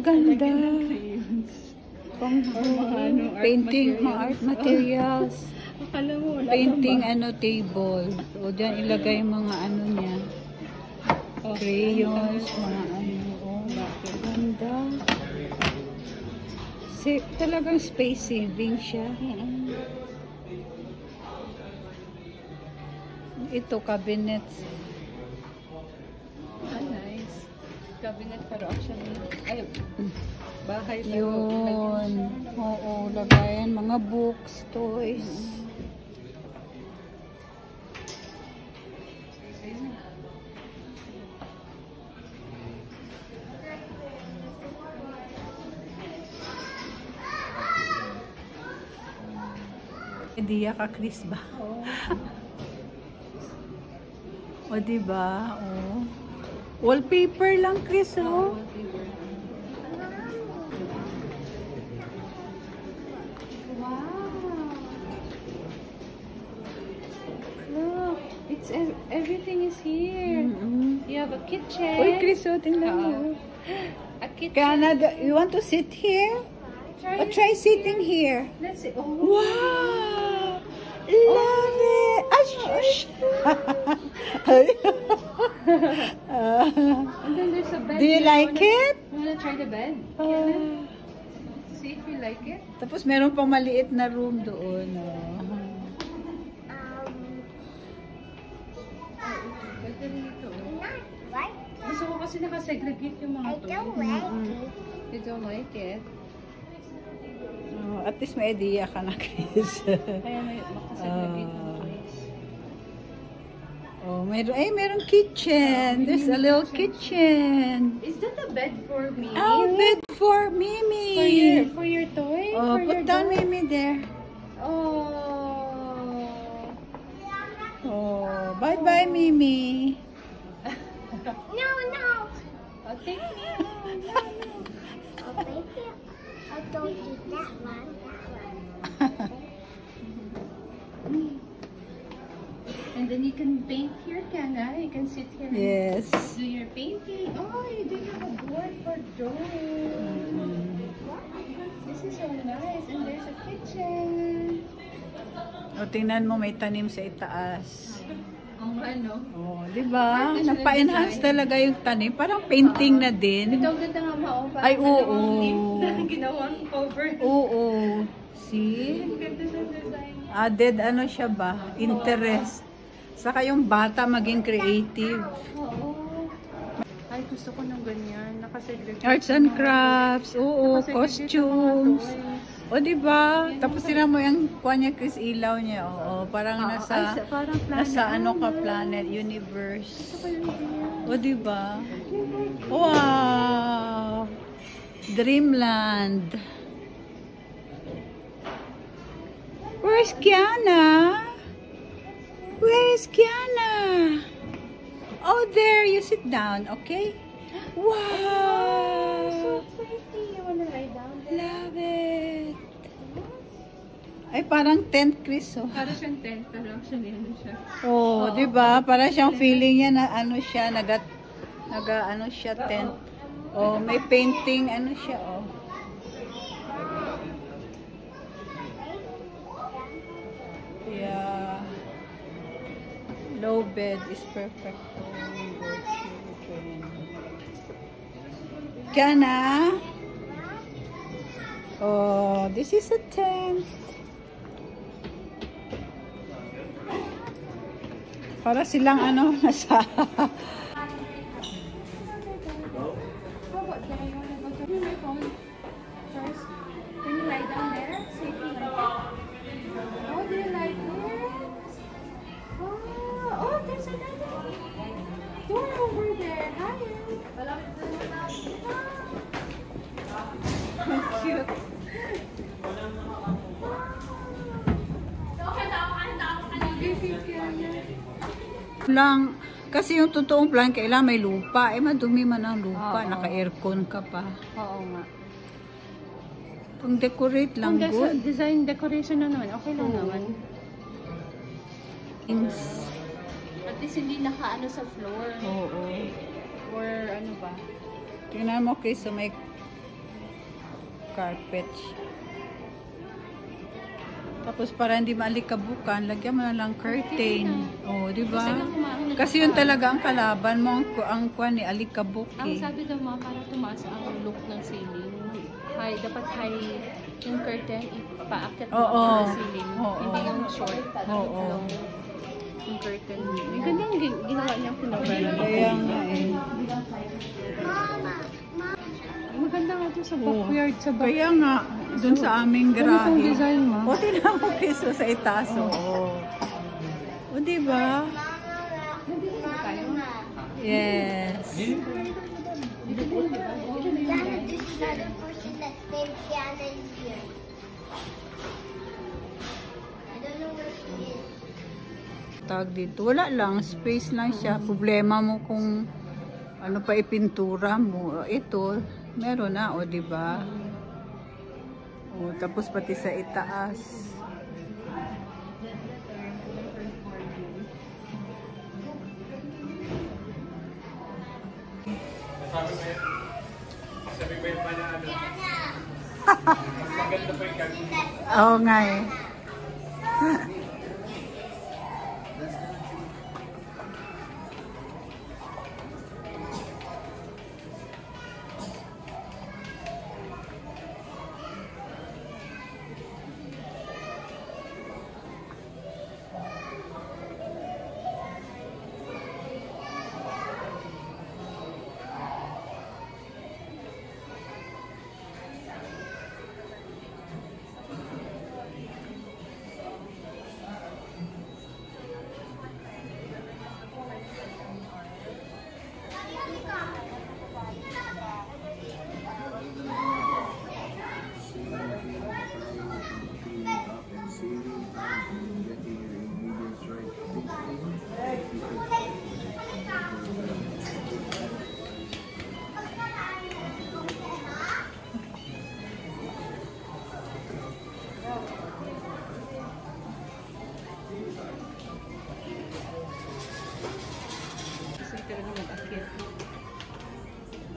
ganda. Painting, mga art materials. Painting, table. O, dyan ilagay yung mga niya. Crayons, mga ganda. Talagang space saving siya. Ito, cabinets. Nice. Cabinet pero actually, bahay pero. Yun. Oo, lagayan. Mga books, toys. Idea ka, Chris ba? O, diba? O. Wallpaper lang, Chris, o. Everything is here. You have a kitchen. Uy, Chris, tingnan mo. A kitchen. Canada, you want to sit here? Try sitting here. Let's see. Wow! Love it! Shush! And then there's a bed. Do you like it? You wanna try the bed? See if you like it. Tapos meron pang maliit na room doon. Gusto ko kasi nakasegregate yung mga to. You don't like it? At least may idea ka na, Chris. Kaya may makasegregate yung toys. Oh, meron kitchen. There's a little kitchen. Is that a bed for me? Oh, bed for Mimi. For your toy? Oh, for put your down dog? Mimi there. Oh. Oh, bye-bye, Mimi. No. Oh, thank you. Oh, baby. I don't do that one. And then you can paint here, Kana. You can sit here Yes. and do your painting. Oh, you do have a board for drawing. This is so nice. And there's a kitchen. O, tingnan mo, may tanim sa itaas. Ano? Oh, di ba? Napa-enhance talaga yung tanim. Parang painting na din. Ito ang ganda nga mao. Ay, oo. Ginawang cover. Oo. See? Ang ganda ng design. Added siya ba? Interest. Saka yung bata maging creative. Oo. Ay, gusto ko ng ganyan. Nakasegregate. Arts and crafts. Oo, costumes. O, diba? Tapos sila mo yung kuha niya, Chris, ilaw niya. Oo, parang nasa ka, planet, universe. O, diba? Wow! Dreamland. Where's Kiana? Where is Kiana? Oh, there. You sit down, okay? Wow! So pretty. You wanna lie down there? Love it. Ay, parang tent, Chris, oh. Para siyang tent, pero actually ano siya. Oh, di ba? Para siyang feeling niya na siya, siya tent. Oh, may painting, siya, oh. Yeah. Low bed is perfect for your children. Kana? Oh, this is a tent. Para silang nasa How about there? You wanna go to my phone first? Can you lie down there? See if you like it. Oh, do you like it? Oh, there's another door over there. Hi. Cute. lang. Kasi yung totoong plan, kailangan may lupa. Madumi man ang lupa. Naka-aircon ka pa. Oo nga. Pang decorate lang, good. Design, decoration na naman. Okay lang naman. At least hindi nakaano sa floor. Oo. Or ano ba? Tingnan mo, Chris, so may carpet. Tapos para hindi malikabukan, lagyan mo na lang curtain. Oh, di ba? Kasi yun talaga ang kalaban mo, ang kwan ni alikabok Ang eh. sabi daw mga para tumaas ang look ng ceiling. High, dapat high yung curtain, ipaakyat mo sa ceiling. Hindi yung short. Oo. Yung curtain. Yung gandang ginawa niyang pinagawa. Kaya nga eh. Maganda nga ito sa backyard. Sa backyard. Kaya nga, dun sa aming garahe. Ganitong design mo. O, tinan mo keso sa itaas. Oo. O, diba? Yes. Tag dito. Wala lang. Space lang siya. Problema mo kung ano pa ipintura mo. Ito, meron na. O, diba? O, tapos pati sa itaas. Sabi ko yung pala ano. Mas maganda pa yung gagawin. Oo nga eh.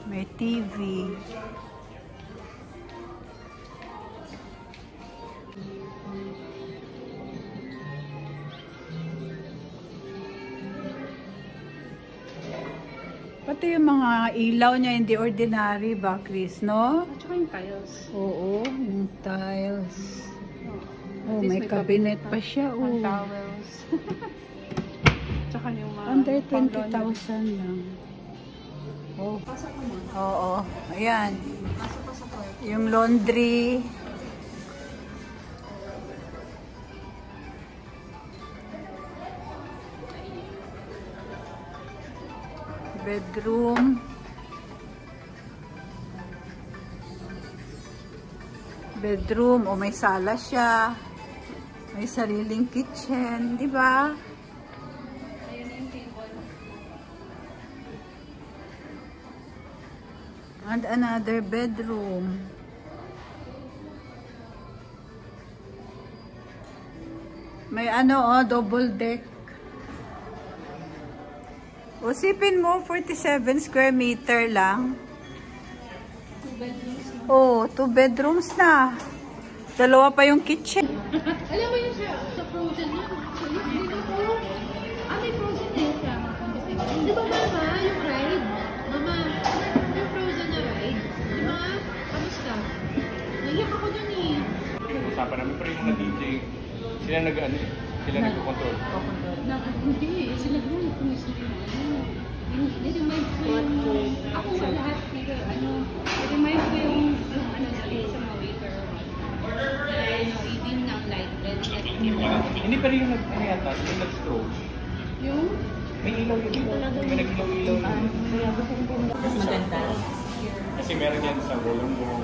May TV. Pati yung mga ilaw niya hindi ordinary ba, Chris, no? At saka yung tiles. Oo, yung tiles. Oh, At least may cabinet pa siya. Oh. Towels. Tsaka yung mga Under pang-laundry. 20,000 lang. Oh. Pasok mo mo. Oo. Ayan. Pasok pa sa court. Yung laundry. Bedroom. Bedroom. O may sala siya. May sariling kitchen. Di ba? Ayun na yung table. And another bedroom. May ano, oh, double deck. Usipin mo, 47 square meter lang. 2 bedrooms. Oh, 2 bedrooms na. Dalawa pa yung kitchen. Alam mo yun sa frozen na? Dito po. May frozen din siya. Di ba mama, yung ride? Mama, yung frozen na ride. Di ba? Kamusta? Naiyak ako dun eh. Usapan namin pero yung mga DJ, sila nag-ano eh. Sila nag-control. Hindi eh. Sila doon. Niremind ko yung... Ako nga lahat. Niremind ko yung ano natin sa mga waiter. I-dim ng light red. Hindi pero yung ano yata, yung nag-stroke. Yung? May ilaw yun. May nag-ilaw-ilaw yun. Maganda. Kasi meron yan sa Rolling Room.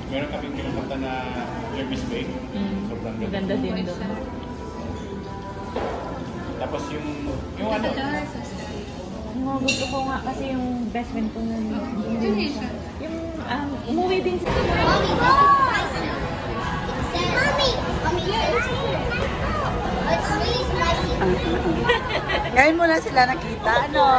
Meron kaming pinupunta na Jervis Bay. Sobrang ganda. din doon. Tapos yung ano, Mga gusto ko nga kasi yung best friend ko nun. Indonesia. Yung umuwi din sa... Mommy, it's really spicy. Ngayon mo lang sila nakita, ano?